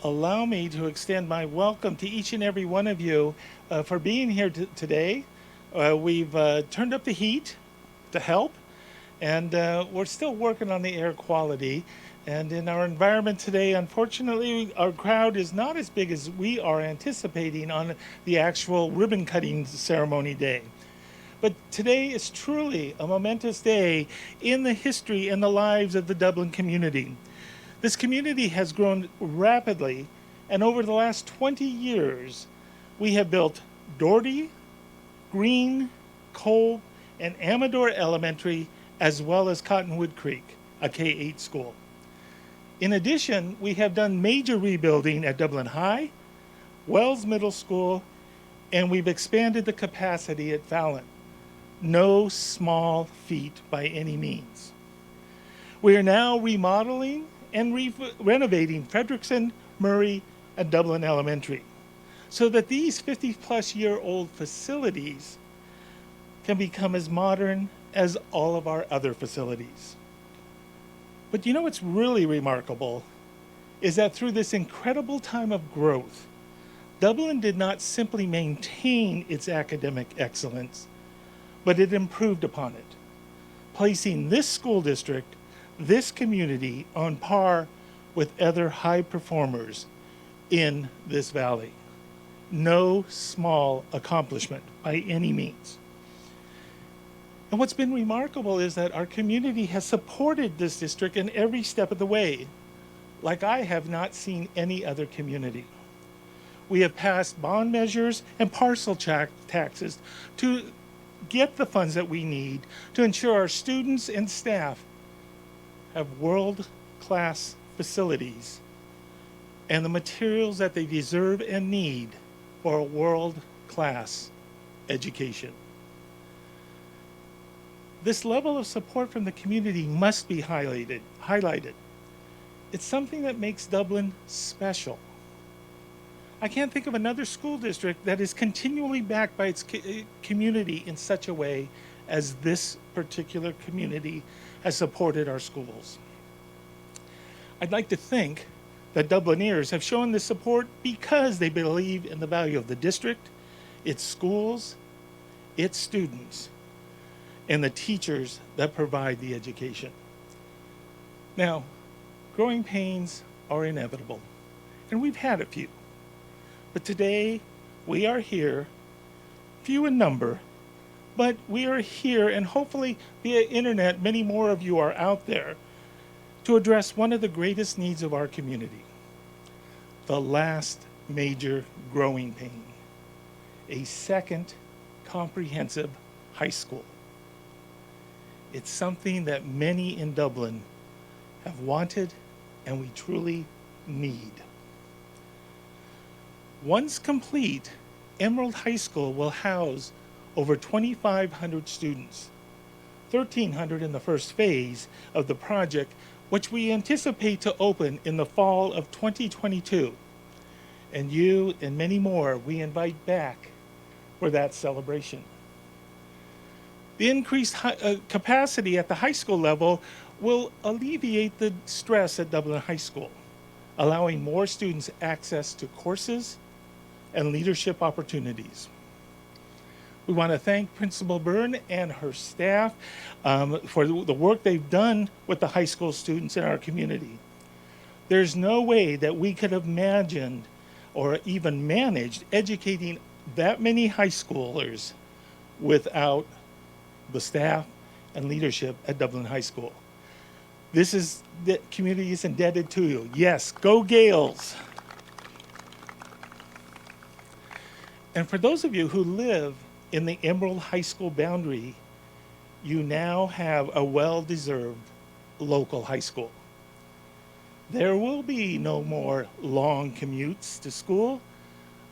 Allow me to extend my welcome to each and every one of you for being here today. We've turned up the heat to help, and we're still working on the air quality. And in our environment today, unfortunately, our crowd is not as big as we are anticipating on the actual ribbon cutting ceremony day. But today is truly a momentous day in the history and the lives of the Dublin community. This community has grown rapidly, and over the last 20 years, we have built Doherty, Green, Cole, and Amador Elementary, as well as Cottonwood Creek, a K-8 school. In addition, we have done major rebuilding at Dublin High, Wells Middle School, and we've expanded the capacity at Fallon. No small feat by any means. We are now remodeling and renovating Frederickson, Murray, and Dublin Elementary so that these 50-plus-year-old facilities can become as modern as all of our other facilities. But you know what's really remarkable is that through this incredible time of growth, Dublin did not simply maintain its academic excellence, but it improved upon it, placing this school district, this community, on par with other high performers in this valley. No small accomplishment by any means. And what's been remarkable is that our community has supported this district in every step of the way, like I have not seen any other community. We have passed bond measures and parcel taxes to get the funds that we need to ensure our students and staff have world-class facilities and the materials that they deserve and need for a world-class education. This level of support from the community must be highlighted. It's something that makes Dublin special. I can't think of another school district that is continually backed by its community in such a way as this particular community has supported our schools. I'd like to think that Dublineers have shown this support because they believe in the value of the district, its schools, its students, and the teachers that provide the education. Now, growing pains are inevitable, and we've had a few. But today, we are here, few in number, but we are here, and hopefully via internet, many more of you are out there, to address one of the greatest needs of our community, the last major growing pain, a second comprehensive high school. It's something that many in Dublin have wanted and we truly need. Once complete, Emerald High School will house over 2,500 students, 1,300 in the first phase of the project, which we anticipate to open in the fall of 2022. And you and many more we invite back for that celebration. The increased capacity at the high school level will alleviate the stress at Dublin High School, allowing more students access to courses and leadership opportunities. We want to thank Principal Byrne and her staff for the work they've done with the high school students in our community. There's no way that we could have imagined or even managed educating that many high schoolers without the staff and leadership at Dublin High School. The community is indebted to you. Yes, go Gales. And for those of you who live in the Emerald High School boundary, you now have a well-deserved local high school. There will be no more long commutes to school,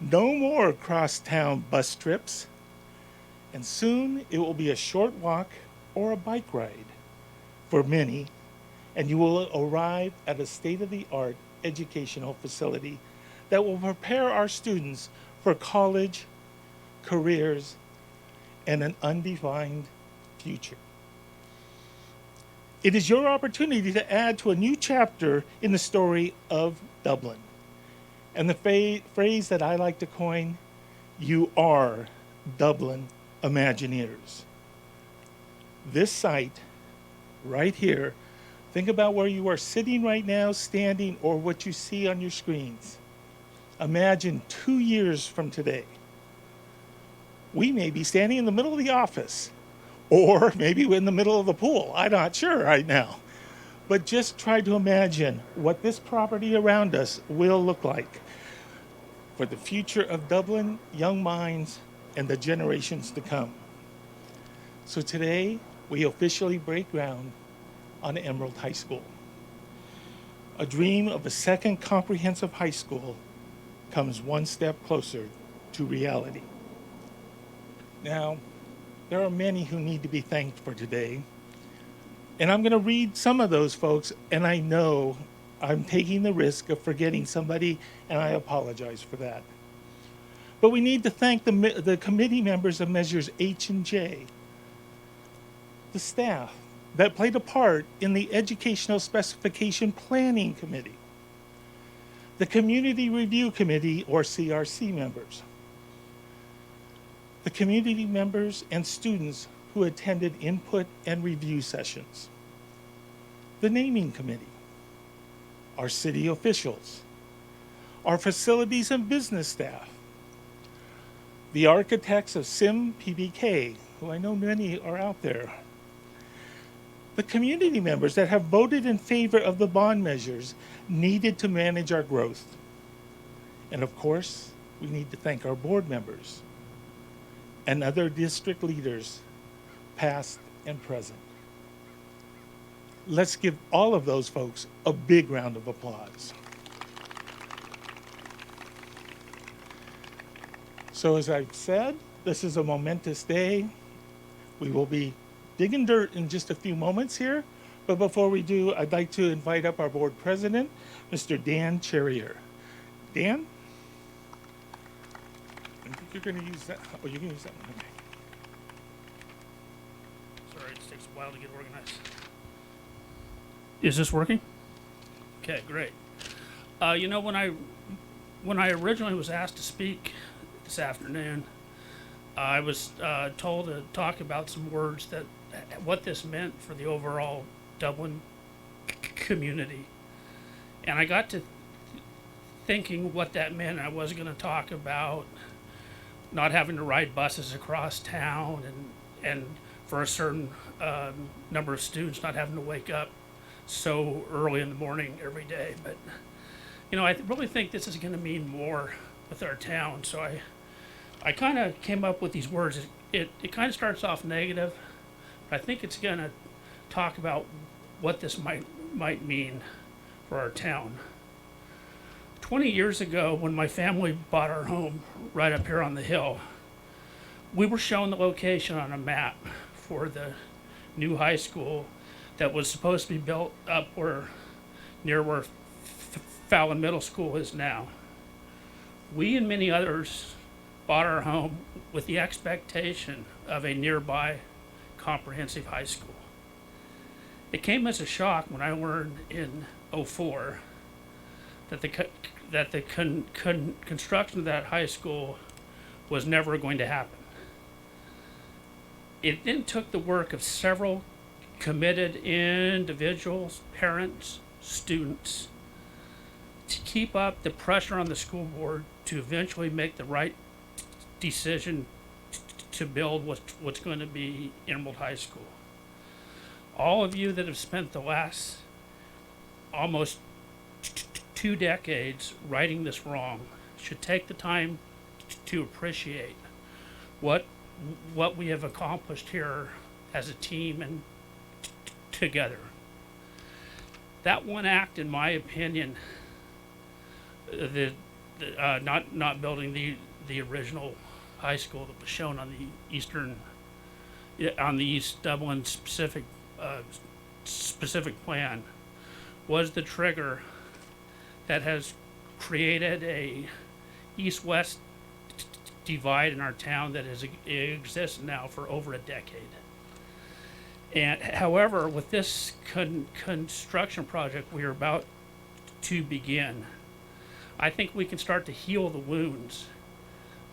no more cross-town bus trips, and soon it will be a short walk or a bike ride for many and you will arrive at a state-of-the-art educational facility that will prepare our students for college, careers, and an undefined future. It is your opportunity to add to a new chapter in the story of Dublin. And the phrase that I like to coin, you are Dublin Imagineers. This site, right here, think about where you are sitting right now, standing, or what you see on your screens. Imagine 2 years from today. We may be standing in the middle of the office, or maybe in the middle of the pool. I'm not sure right now. But just try to imagine what this property around us will look like for the future of Dublin, young minds, and the generations to come. So today, we officially break ground on Emerald High School. A dream of a second comprehensive high school comes one step closer to reality. Now, there are many who need to be thanked for today, and I'm going to read some of those folks, and I know I'm taking the risk of forgetting somebody, and I apologize for that. But we need to thank the committee members of Measures H and J, the staff that played a part in the Educational Specification Planning Committee, the Community Review Committee, or CRC members, the community members and students who attended input and review sessions, the naming committee, our city officials, our facilities and business staff, the architects of SIM PBK, who I know many are out there, the community members that have voted in favor of the bond measures needed to manage our growth. And of course, we need to thank our board members and other district leaders, past and present. Let's give all of those folks a big round of applause. So as I've said, this is a momentous day. We will be digging dirt in just a few moments here, but before we do, I'd like to invite up our board president, Mr. Dan Cherrier. Dan? I think you're going to use that. Oh, you're going to use that one. Okay. Sorry, it takes a while to get organized. Is this working? Okay, great. You know, when I originally was asked to speak this afternoon, I was told to talk about some words that what this meant for the overall Dublin community, and I got to thinking what that meant. I was going to talk about not having to ride buses across town, and for a certain number of students not having to wake up so early in the morning every day. But you know, I really think this is going to mean more with our town. So I kind of came up with these words. It kind of starts off negative, but I think it's going to talk about what this might mean for our town. 20 years ago, when my family bought our home right up here on the hill, we were shown the location on a map for the new high school that was supposed to be built up near where Fallon Middle School is now. We and many others bought our home with the expectation of a nearby comprehensive high school. It came as a shock when I learned in '04 that the construction of that high school was never going to happen. It then took the work of several committed individuals, parents, students, to keep up the pressure on the school board to eventually make the right decision to build what's going to be Emerald High School. All of you that have spent the last almost 2 decades righting this wrong should take the time to appreciate what we have accomplished here as a team and together. That one act, in my opinion, not building the original high school that was shown on the East Dublin specific plan, was the trigger that has created a east-west divide in our town that has exists now for over a decade. And however, with this construction project we are about to begin, I think we can start to heal the wounds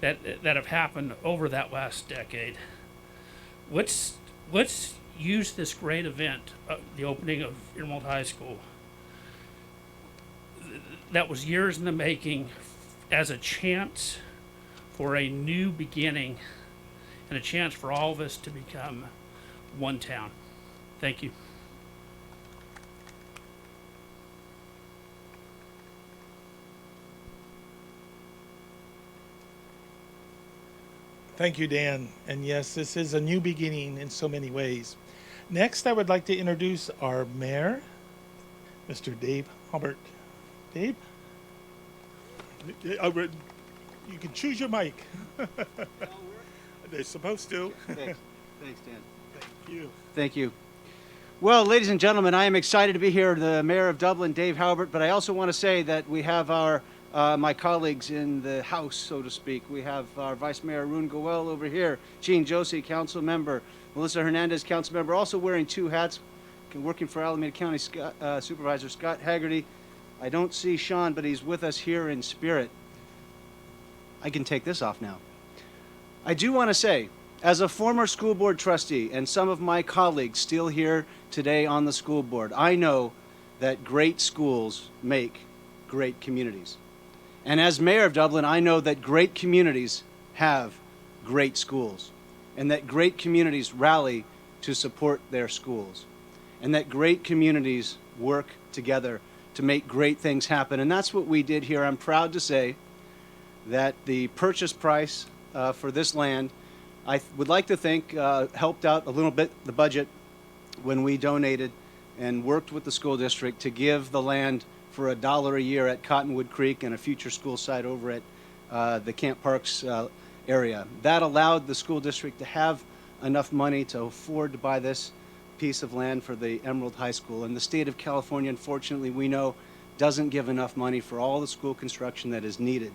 that have happened over that last decade. Let's use this great event, the opening of Emerald High School, that was years in the making, as a chance for a new beginning and a chance for all of us to become one town. Thank you. Thank you, Dan. And yes, this is a new beginning in so many ways. Next, I would like to introduce our mayor, Mr. Dave Haubert. Dave? You can choose your mic. They're supposed to. Thanks. Thanks, Dan. Thank you. Thank you. Well, ladies and gentlemen, I am excited to be here, the Mayor of Dublin, Dave Haubert, but I also want to say that we have our my colleagues in the House, so to speak. We have our Vice Mayor Arun Goel over here, Jean Josie, Council Member, Melissa Hernandez, Council Member, also wearing two hats, working for Alameda County Supervisor Scott Haggerty. I don't see Sean, but he's with us here in spirit. I can take this off now. I do want to say, as a former school board trustee and some of my colleagues still here today on the school board, I know that great schools make great communities. And as mayor of Dublin, I know that great communities have great schools, and that great communities rally to support their schools, and that great communities work together to make great things happen. And that's what we did here. I'm proud to say that the purchase price for this land, I would like to think, helped out a little bit the budget when we donated and worked with the school district to give the land for $1 a year at Cottonwood Creek and a future school site over at the Camp Parks area. That allowed the school district to have enough money to afford to buy this piece of land for the Emerald High School. And the state of California, unfortunately, we know, doesn't give enough money for all the school construction that is needed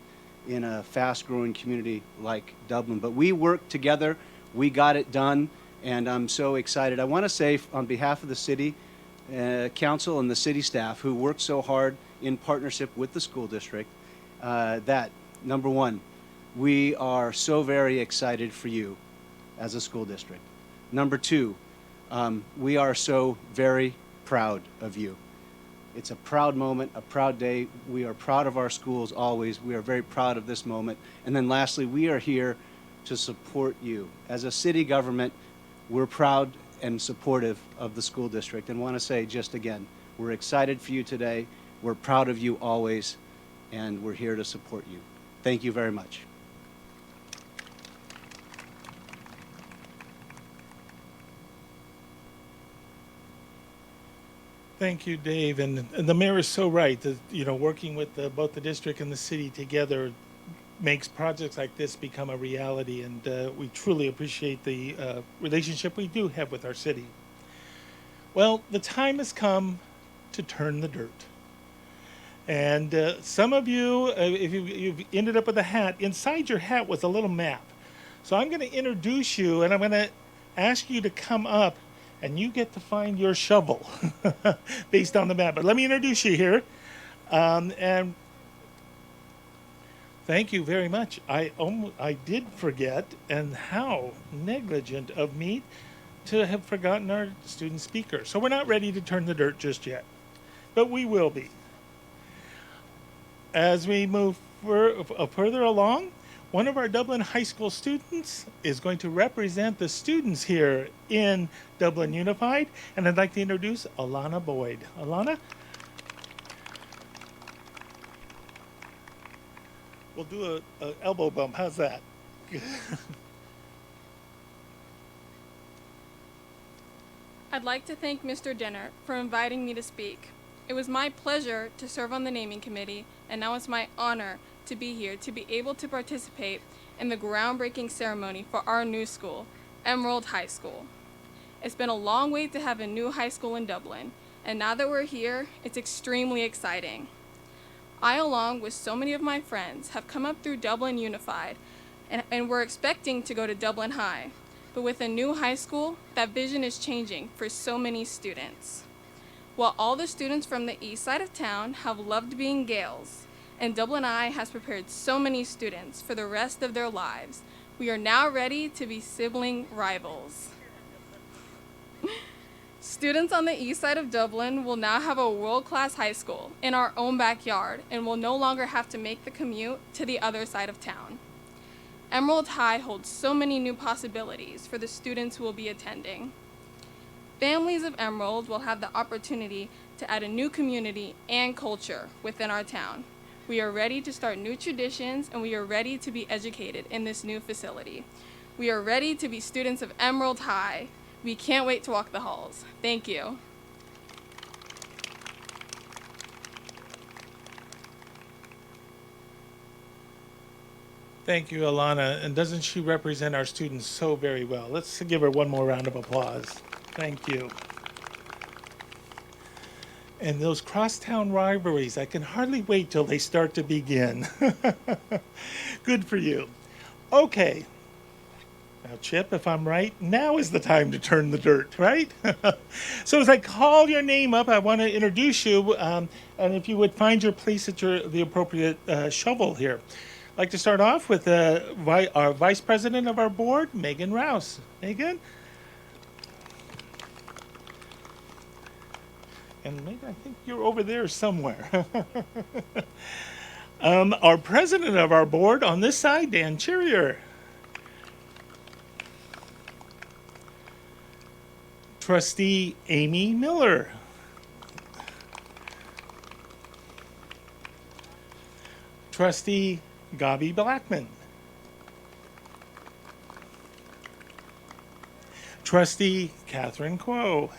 in a fast-growing community like Dublin. But we worked together, we got it done, and I'm so excited. I want to say on behalf of the city council and the city staff who worked so hard in partnership with the school district, that, number one, we are so very excited for you as a school district. Number two, we are so very proud of you. It's a proud moment, a proud day. We are proud of our schools always. We are very proud of this moment. And then lastly, we are here to support you. As a city government, we're proud and supportive of the school district, and want to say just again, we're excited for you today. We're proud of you always, and we're here to support you. Thank you very much. Thank you, Dave. And the mayor is so right. That, working with both the district and the city together makes projects like this become a reality. And we truly appreciate the relationship we do have with our city. Well, the time has come to turn the dirt. And some of you, if you've ended up with a hat, inside your hat was a little map. So I'm going to introduce you, and I'm going to ask you to come up, and you get to find your shovel based on the map. But let me introduce you here. And thank you very much. I did forget, and how negligent of me to have forgotten our student speaker. So we're not ready to turn the dirt just yet, but we will be. As we move further along, one of our Dublin High School students is going to represent the students here in Dublin Unified, and I'd like to introduce Alana Boyd. Alana? We'll do a elbow bump. How's that? I'd like to thank Mr. Jenner for inviting me to speak. It was my pleasure to serve on the naming committee, and now it's my honor to be here to be able to participate in the groundbreaking ceremony for our new school, Emerald High School. It's been a long wait to have a new high school in Dublin, And now that we're here, it's extremely exciting. I, along with so many of my friends, have come up through Dublin Unified, and we're expecting to go to Dublin High. But with a new high school, that vision is changing for so many students. While all the students from the east side of town have loved being Gaels, and Dublin I has prepared so many students for the rest of their lives, we are now ready to be sibling rivals. Students on the east side of Dublin will now have a world-class high school in our own backyard and will no longer have to make the commute to the other side of town. Emerald High holds so many new possibilities for the students who will be attending. Families of Emerald will have the opportunity to add a new community and culture within our town. We are ready to start new traditions, and we are ready to be educated in this new facility. We are ready to be students of Emerald High. We can't wait to walk the halls. Thank you. Thank you, Alana. And doesn't she represent our students so very well? Let's give her one more round of applause. Thank you. And those crosstown rivalries, I can hardly wait till they start to begin. Good for you. Okay. Now, Chip, if I'm right, now is the time to turn the dirt, right? So as I call your name up, I want to introduce you, and if you would find your place at the appropriate shovel here. I'd like to start off with our Vice President of our board, Megan Rouse. Megan? And Megan, I think you're over there somewhere. Our President of our board on this side, Dan Cherrier. Trustee Amy Miller. Trustee Gabi Blackman. Trustee Catherine Quo.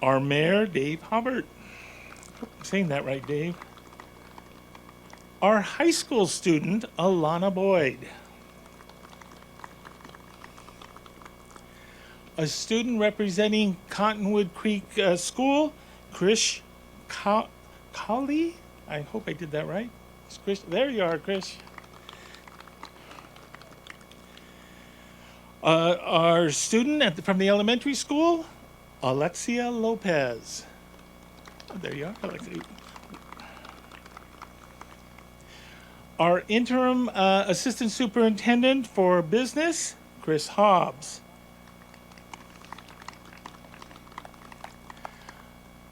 Our Mayor, Dave Haubert. I'm saying that right, Dave. Our high school student, Alana Boyd. A student representing Cottonwood Creek School, Krish Kali. I hope I did that right. Krish, there you are, Krish. Our student from the elementary school, Alexia Lopez. Oh, there you are, Alexia. Our interim assistant superintendent for business, Chris Hobbs.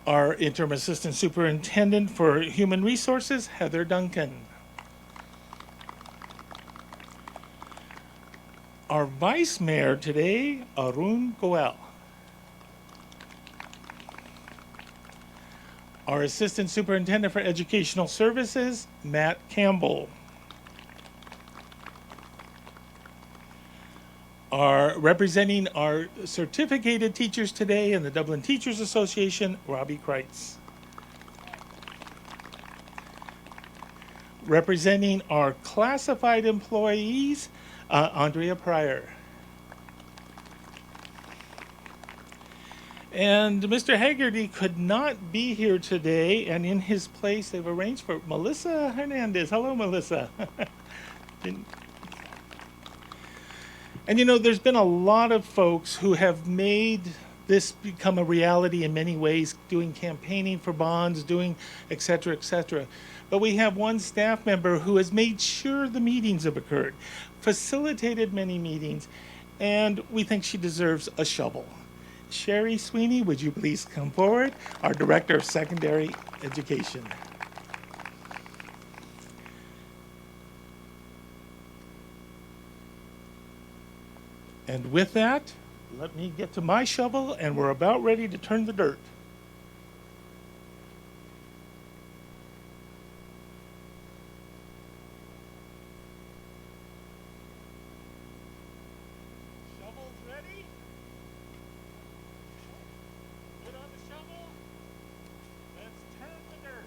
Our interim assistant superintendent for human resources, Heather Duncan. Our vice mayor today, Arun Goel. Our assistant superintendent for educational services, Matt Campbell. Our representing our certificated teachers today in the Dublin Teachers Association, Robbie Kreitz. Representing our classified employees, Andrea Pryor. And Mr. Haggerty could not be here today, and in his place they've arranged for Melissa Hernandez. Hello, Melissa. And you know, there's been a lot of folks who have made this become a reality in many ways, doing campaigning for bonds, doing et cetera, et cetera. But we have one staff member who has made sure the meetings have occurred, facilitated many meetings, and we think she deserves a shovel. Sherry Sweeney, would you please come forward? Our Director of Secondary Education. And with that, let me get to my shovel, and we're about ready to turn the dirt. Shovels ready? Get on the shovel. Let's turn the dirt.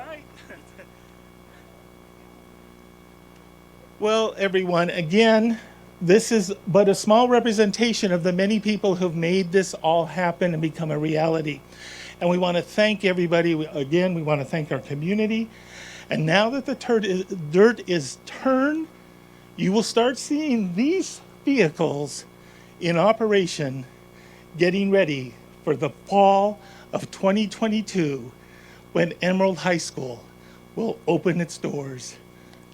right. Well, everyone, again, this is but a small representation of the many people who've made this all happen and become a reality. And we want to thank everybody. Again, we want to thank our community. And now that the dirt is turned, you will start seeing these vehicles in operation, getting ready for the fall of 2022, when Emerald High School will open its doors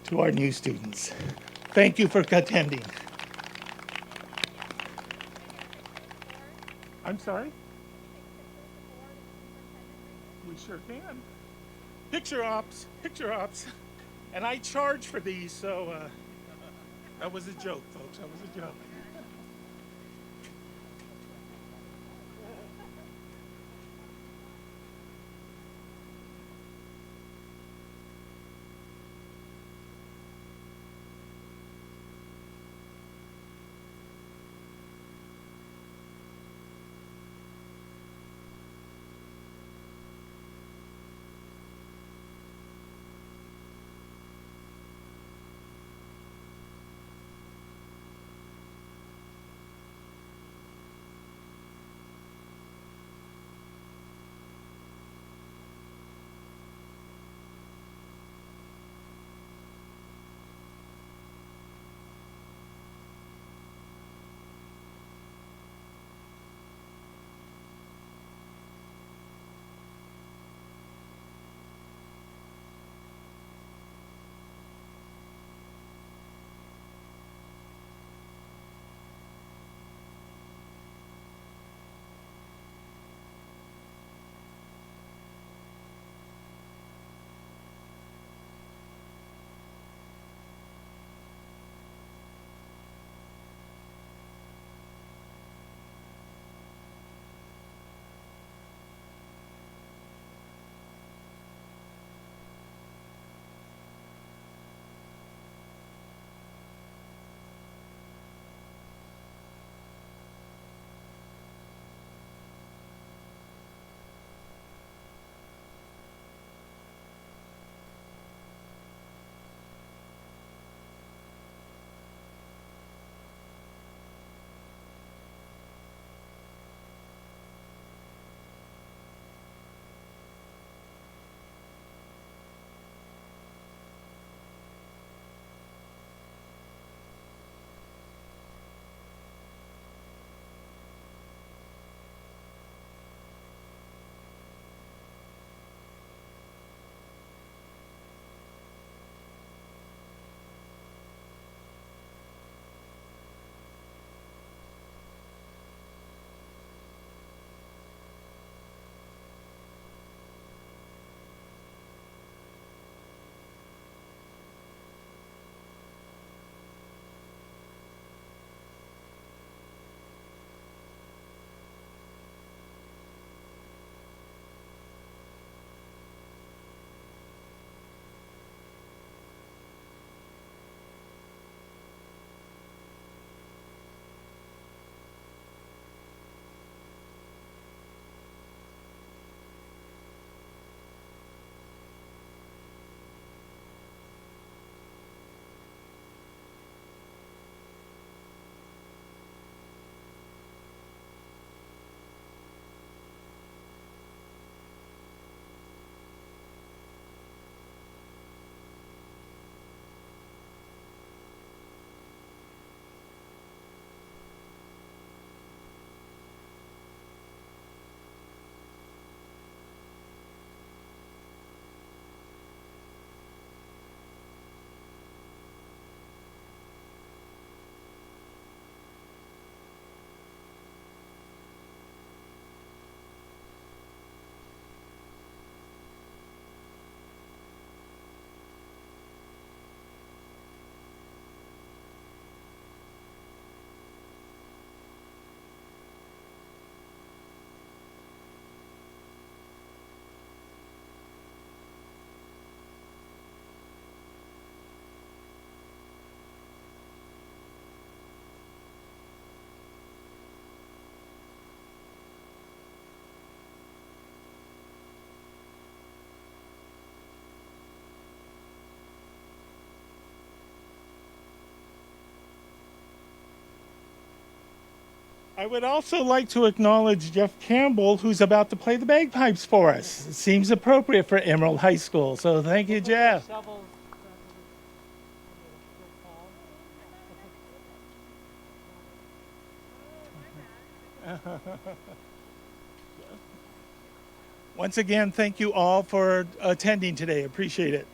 to our new students. Thank you for attending. I'm sorry? We sure can. Picture ops, picture ops. And I charge for these, so that was a joke, folks, that was a joke. I would also like to acknowledge Jeff Campbell, who's about to play the bagpipes for us. It seems appropriate for Emerald High School, so thank you, Jeff. Once again, thank you all for attending today. Appreciate it.